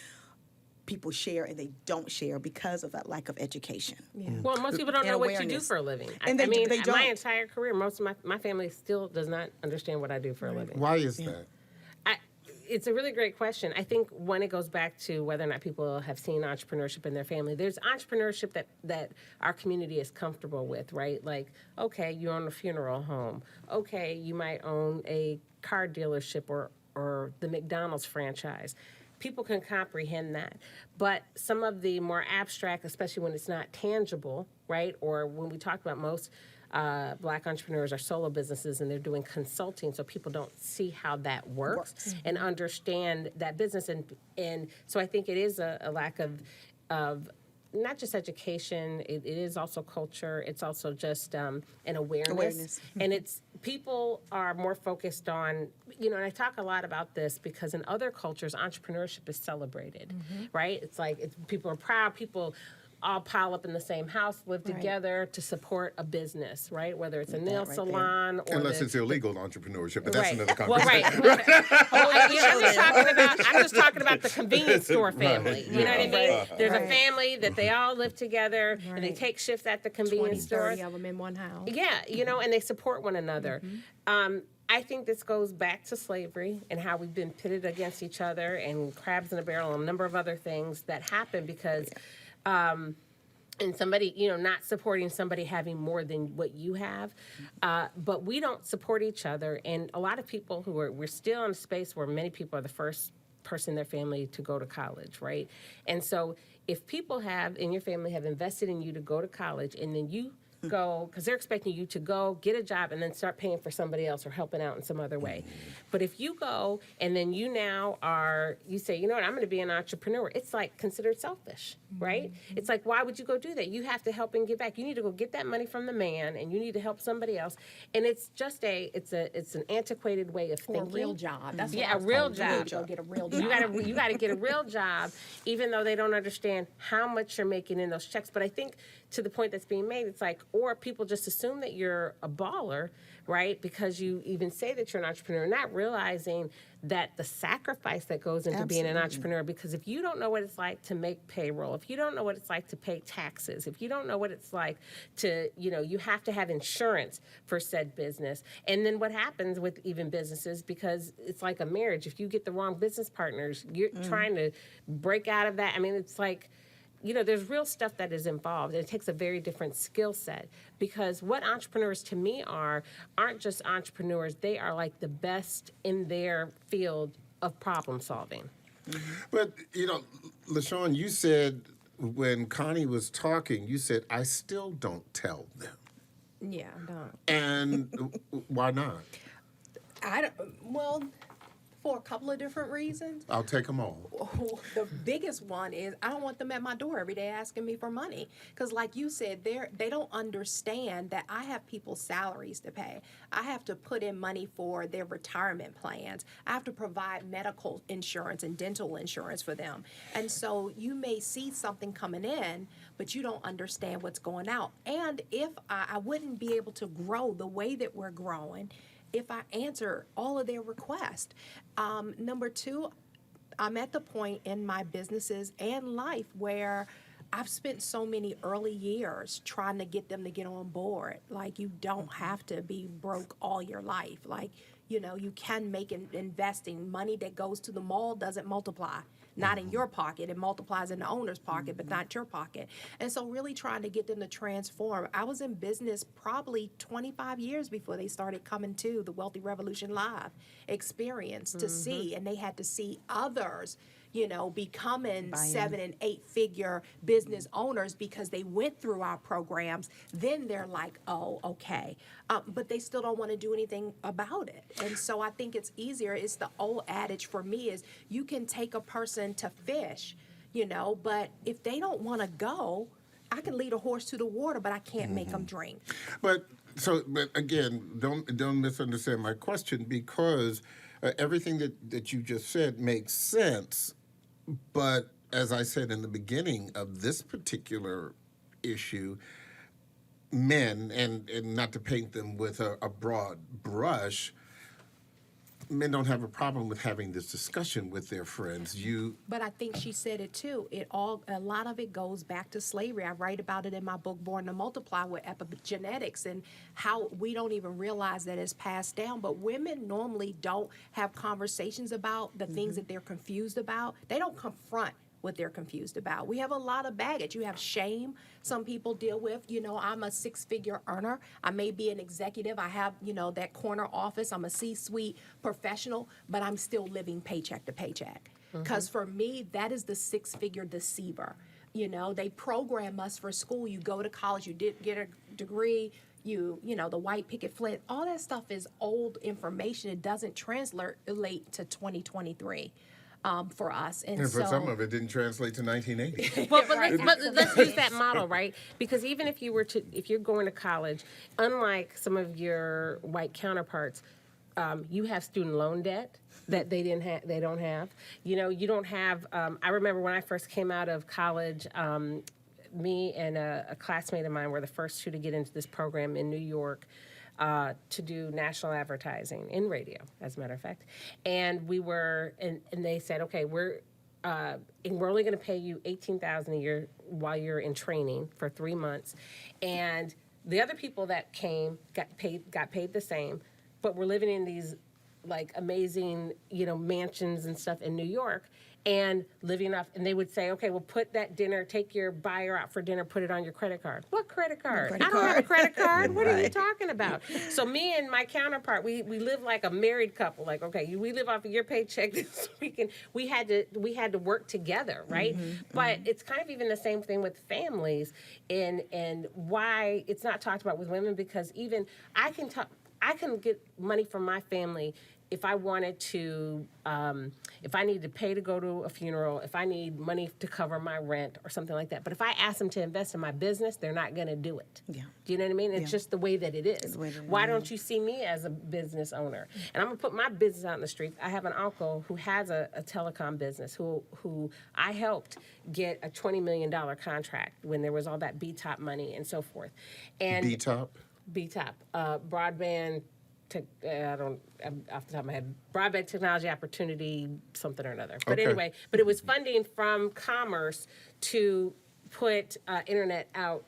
people share and they don't share because of that lack of education. Well, most people don't And know what you do awareness. for a living. And I mean, they my don't. entire career, most of my family still does not understand what I do for a living. Why is that? It's a really great question. I think when it goes back to whether or not people have seen entrepreneurship in their family, there's entrepreneurship that our community is comfortable with, right? Like, okay, you own a funeral home. Okay, you might own a car dealership or the McDonald's franchise. People can comprehend that. But some of the more abstract, especially when it's not tangible, right? Or when we talk about most Black entrepreneurs are solo businesses and they're doing consulting, so people don't see how that works and understand that business. And so I think it is a lack of not just education, it is also culture, it's also just an awareness. And it's people are more focused on, and I talk a lot about this because in other cultures, entrepreneurship is celebrated, right? It's like people are proud, people all pile up in the same house, live together to support a business, right? Whether it's a nail salon or Unless it's illegal entrepreneurship, but that's right. another Well, conversation. I'm just talking about the convenience store family. You know what I mean? There's a family that they all live together and they take shifts at the 20, convenience store. 30 of them in one house. Yeah, and they support one another. I think this goes back to slavery and how we've been pitted against each other and crabs in a barrel and a number of other things that happen because and somebody, not supporting somebody having more than what you have. But we don't support each other. And a lot of people we're still in a space where many people are the first person in their family to go to college, right? And so if people in your family have invested in you to go to college and then you go, because they're expecting you to go get a job and then start paying for somebody else or helping out in some other way. But if you go and then you say, you know what, I'm going to be an entrepreneur, it's like considered selfish, right? It's like, why would you go do that? You have to help and give back. You need to go get that money from the man and you need to help somebody else. And it's just it's an antiquated way of thinking. Or a real job. That's what Yeah, I a was real told. You need to job. go get a real job. You got to get a real job, even though they don't understand how much you're making in those checks. But I think to the point that's being made, it's like, or people just assume that you're a baller, right? Because you even say that you're an entrepreneur, not realizing that the sacrifice that goes into being an entrepreneur, because if you don't know what it's like to make payroll, if you don't know what it's like to pay taxes, if you don't know what it's like to, you have to have insurance for said business. And then what happens with even businesses, because it's like a marriage, if you get the wrong business partners, you're trying to break out of that. I mean, it's like, there's real stuff that is involved, and it takes a very different skill set because what entrepreneurs to me aren't just entrepreneurs. They are like the best in their field of problem solving. But, LaShawn, you said when Connie was talking, you said, I still don't tell them. Yeah, don't. And why not? Well, for a couple of different reasons. I'll take them all. The biggest one is I don't want them at my door every day asking me for money. Because like you said, they don't understand that I have people's salaries to pay. I have to put in money for their retirement plans. I have to provide medical insurance and dental insurance for them. And so you may see something coming in, but you don't understand what's going out. And if I wouldn't be able to grow the way that we're growing if I answer all of their requests. Number two, I'm at the point in my businesses and life where I've spent so many early years trying to get them to get on board. Like, you don't have to be broke all your life. Like, you can make investing. Money that goes to the mall doesn't multiply. Not in your pocket. It multiplies in the owner's pocket, but not your pocket. And so really trying to get them to transform. I was in business probably 25 years before they started coming to the Wealthy Revolution Live experience to see, and they had to see others, becoming Buy-in. 7 and 8 figure business owners because they went through our programs, then they're like, oh, okay. But they still don't want to do anything about it. And so I think it's easier. It's the old adage for me is you can take a person to fish, but if they don't want to go, I can lead a horse to the water, but I can't make them drink. But again, don't misunderstand my question, because everything that you just said makes sense. But as I said in the beginning of this particular issue, men, and not to paint them with a broad brush, men don't have a problem with having this discussion with their friends. But I think she said it too. A lot of it goes back to slavery. I write about it in my book, Born to Multiply, with epigenetics and how we don't even realize that it's passed down. But women normally don't have conversations about the things that they're confused about. They don't confront what they're confused about. We have a lot of baggage. You have shame some people deal with. I'm a 6-figure earner. I may be an executive. I have, that corner office. I'm a C-suite professional, but I'm still living paycheck to paycheck. Because for me, that is the 6-figure deceiver. They program us for school. You go to college, you did get a degree, the white picket flag, all that stuff is old information. It doesn't translate to 2023. For us. And for so, some of it didn't translate to 1980. But let's use that model, right? Because even if you're going to college, unlike some of your white counterparts, you have student loan debt that they don't have. You don't have. I remember when I first came out of college. Me and a classmate of mine were the first two to get into this program in New York. To do national advertising in radio, as a matter of fact. And we were, and they said, okay, we're only going to pay you $18,000 a year while you're in training for 3 months. And the other people that came got paid the same, but we're living in these like amazing, mansions and stuff in New York. And living off, and they would say, okay, well, put that dinner, take your buyer out for dinner, put it on your credit card. What credit card? I don't have a credit card. What are you talking about? So me and my counterpart, we live like a married couple. Like, okay, we live off of your paycheck this weekend. We had to work together, right? But it's kind of even the same thing with families, and why it's not talked about with women, because even I can get money from my family if I wanted to, if I need to pay to go to a funeral, if I need money to cover my rent or something like that. But if I ask them to invest in my business, they're not going to do it. Yeah. Do you know what I mean? It's just the way that it is. Why don't you see me as a business owner? And I'm going to put my business out in the street. I have an uncle who has a telecom business who I helped get a $20 million contract when there was all that BTOP money and so forth. And BTOP? BTOP, broadband. Off the top of my head, broadband technology opportunity, something or another. But anyway, but it was funding from Commerce to put internet out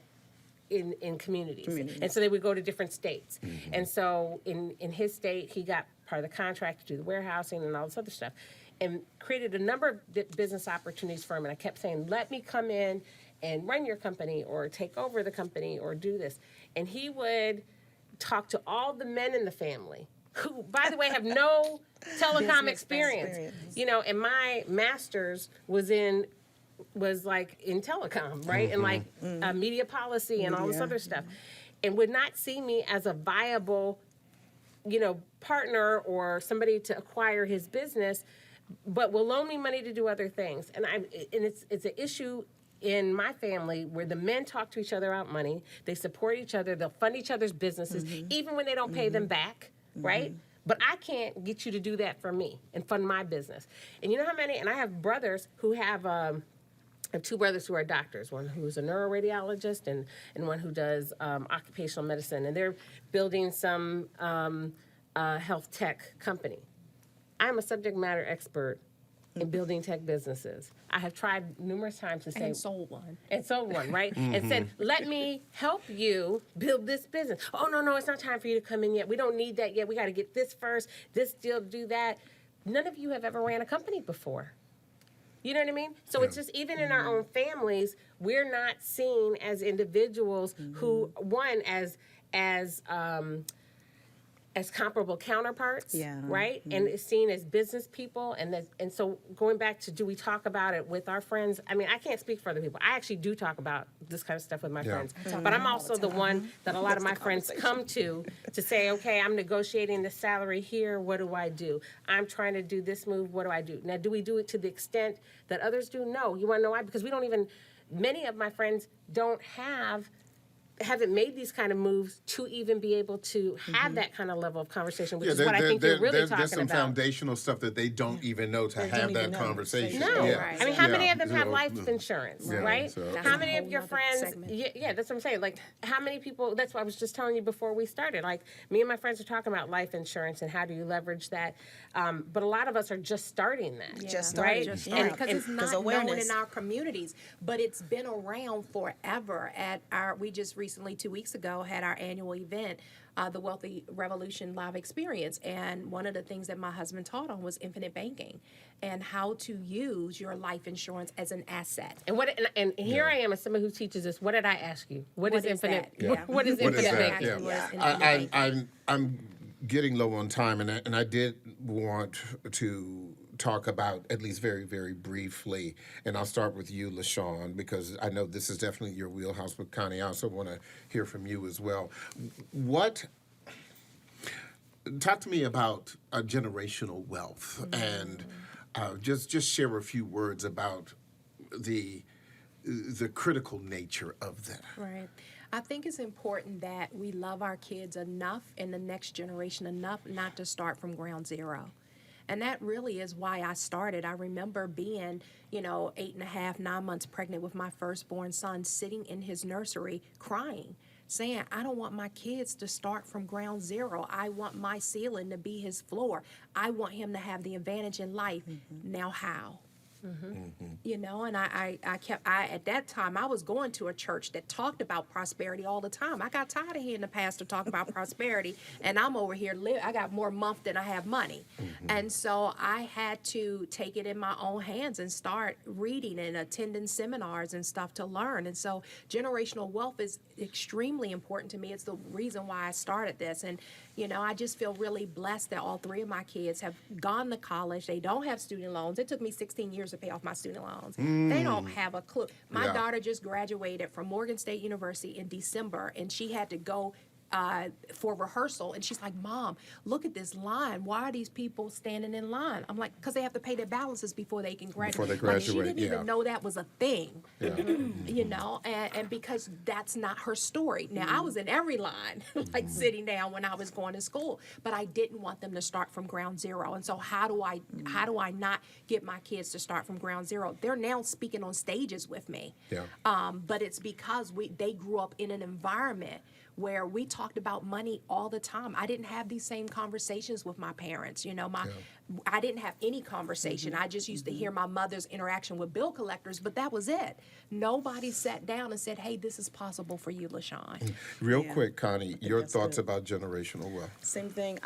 in communities. And so they would go to different states. And so in his state, he got part of the contract to do the warehousing and all this other stuff, and created a number of business opportunities for him. And I kept saying, let me come in and run your company or take over the company or do this. And he would talk to all the men in the family who, by the way, have no telecom experience. And my master's was like in telecom, right? And like media policy and all this other stuff, and would not see me as a viable, partner or somebody to acquire his business, but will loan me money to do other things. And it's an issue in my family where the men talk to each other about money, they support each other, they'll fund each other's businesses, even when they don't pay them back, right? But I can't get you to do that for me and fund my business. And you know how many, and I have brothers who have, I have 2 brothers who are doctors, one who's a neuroradiologist and one who does occupational medicine, and they're building some health tech company. I'm a subject matter expert in building tech businesses. I have tried numerous times to say... And sold one. Right? And said, let me help you build this business. Oh, no, it's not time for you to come in yet. We don't need that yet. We got to get this first, this deal to do that. None of you have ever ran a company before. You know what I mean? So it's just, even in our own families, we're not seen as individuals who, one, as as comparable counterparts, Yeah. right? And it's seen as business people, and so going back to, do we talk about it with our friends? I mean, I can't speak for other people. I actually do talk about this kind of stuff with my friends, but I'm also the one that a lot of my friends come to say, okay, I'm negotiating the salary here. What do I do? I'm trying to do this move. What do I do? Now, do we do it to the extent that others do? No. You want to know why? Because we don't even. Many of my friends haven't made these kind of moves to even be able to have that kind of level of conversation, which is what I think you're really talking there's some about. foundational stuff that they don't even know to have that conversation. No, Yeah. Right. I mean, how many Yeah. of them have life insurance, Yeah, right? so- That's How a many of whole your nother friends? segment. Yeah, that's what I'm saying. Like, how many people? That's what I was just telling you before we started. Like, me and my friends are talking about life insurance and how do you leverage that. But a lot of us are just starting that. Just right? starting, Just yeah. because it's Because not known awareness. in our communities, but it's been around forever. We just recently 2 weeks ago had our annual event, the Wealthy Revolution Live Experience, and one of the things that my husband taught on was infinite banking and how to use your life insurance as an asset. And here I am as someone who teaches this. What did I ask you? What is infinite? that? Yeah. What is What is infinite that? banking? Actually, what is infinite I, banking? I'm getting low on time, and I did want to talk about, at least very, very briefly, and I'll start with you, LaShawn, because I know this is definitely your wheelhouse, but Connie, I also want to hear from you as well. Talk to me about generational wealth, and just share a few words about the critical nature of that. Right. I think it's important that we love our kids enough and the next generation enough not to start from ground zero. And that really is why I started. I remember being, 8.5, 9 months pregnant with my firstborn son, sitting in his nursery crying, saying, I don't want my kids to start from ground zero. I want my ceiling to be his floor. I want him to have the advantage in life. Now how? And I at that time, I was going to a church that talked about prosperity all the time. I got tired of hearing the pastor talk about prosperity, and I'm over here, I got more month than I have money. And so I had to take it in my own hands and start reading and attending seminars and stuff to learn. And so generational wealth is extremely important to me. It's the reason why I started this. And, I just feel really blessed that all three of my kids have gone to college. They don't have student loans. It took me 16 years to pay off my student loans. They don't have a clue. My Yeah. daughter just graduated from Morgan State University in December, and she had to go for rehearsal, and she's like, Mom, look at this line. Why are these people standing in line? I'm like, because they have to pay their balances before they can graduate. Before they Like, she graduate, didn't yeah. even know that was a thing. Yeah. And because that's not her story. Now, I was in every line, like sitting down when I was going to school, but I didn't want them to start from ground zero. And so how do I not get my kids to start from ground zero? They're now speaking on stages with me. Yeah. But it's because they grew up in an environment where we talked about money all the time. I didn't have these same conversations with my parents. I didn't have any conversation. I just used to hear my mother's interaction with bill collectors, but that was it. Nobody sat down and said, hey, this is possible for you, LaShawn. Real Yeah. quick, Connie, your that's thoughts good. about generational wealth. Same thing.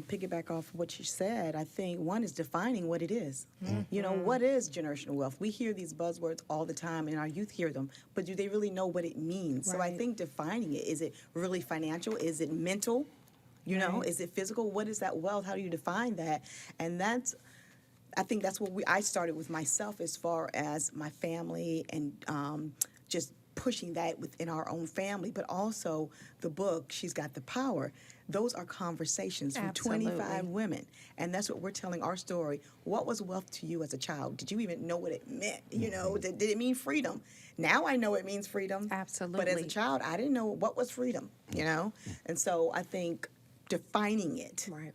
Piggyback off what you said. I think one is defining what it is. What is generational wealth? We hear these buzzwords all the time, and our youth hear them, but do they really know what it means? So I Right. think defining it, is it really financial? Is it mental? Is it physical? What is that wealth? How do you define that? And I think that's what I started with myself as far as my family and just pushing that within our own family, but also the book, She's Got the Power. Those are conversations from 25 Absolutely. women. And that's what we're telling our story. What was wealth to you as a child? Did you even know what it meant? Did it mean freedom? Now I know it means freedom. But as a Absolutely. child, I didn't know what was freedom, And so I think defining it, Right.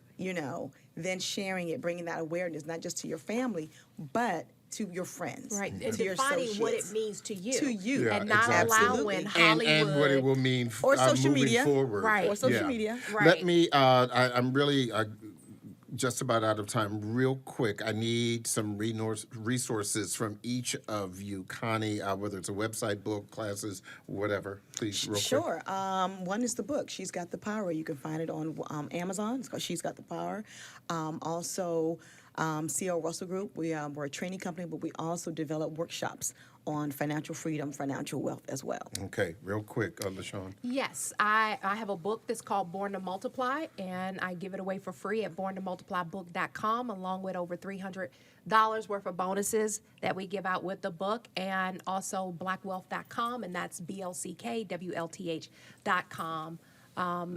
then sharing it, bringing that awareness, not just to your family, but to your friends. Right. to And your defining what it associates. means to you. To you. Yeah, And not exactly. allowing Hollywood. And what it will mean Or social moving media. forward. Right. Or social Yeah. media. Right. Let me, I'm really just about out of time. Real quick, I need some resources from each of you. Connie, whether it's a website, book, classes, whatever. Please, real quick. Sure. One is the book, She's Got the Power. You can find it on Amazon. It's called She's Got the Power. Also, C.L. Russell Group, we're a training company, but we also develop workshops on financial freedom, financial wealth as well. Okay, real quick, LaShawn. Yes, I have a book that's called Born to Multiply, and I give it away for free at borntomultiplybook.com, along with over $300 worth of bonuses that we give out with the book, and also blackwealth.com, and that's BLCKWLTH.com.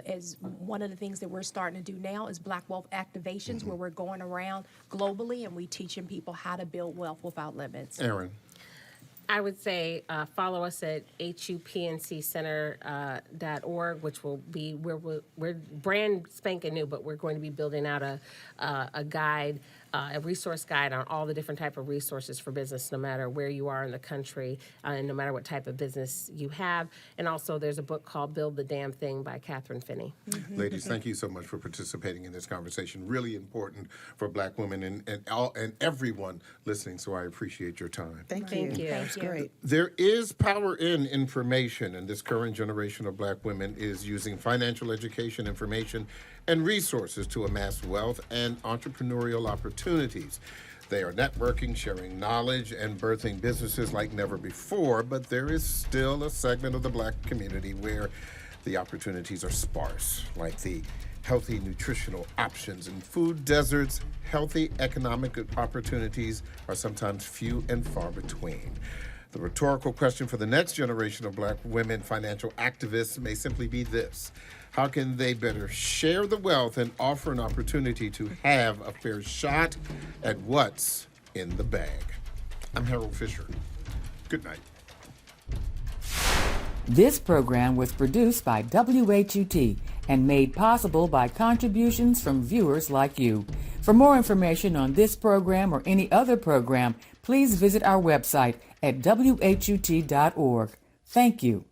Is one of the things that we're starting to do now is Black Wealth Activations, where we're going around globally and we teaching people how to build wealth without limits. Aaron. I would say follow us at hupncenter.org, which will be where we're brand spanking new, but we're going to be building out a guide, a resource guide on all the different type of resources for business, no matter where you are in the country, and no matter what type of business you have. And also, there's a book called Build the Damn Thing by Catherine Finney. Ladies, thank you so much for participating in this conversation. Really important for Black women and everyone listening, so I appreciate your time. Thank you. Thank you. That's great. There is power in information, and this current generation of Black women is using financial education, information, and resources to amass wealth and entrepreneurial opportunities. They are networking, sharing knowledge, and birthing businesses like never before, but there is still a segment of the Black community where the opportunities are sparse, like the healthy nutritional options in food deserts. Healthy economic opportunities are sometimes few and far between. The rhetorical question for the next generation of Black women financial activists may simply be this: how can they better share the wealth and offer an opportunity to have a fair shot at what's in the bag? I'm Harold Fisher. Good night. This program was produced by WHUT and made possible by contributions from viewers like you. For more information on this program or any other program, please visit our website at WHUT.org. Thank you.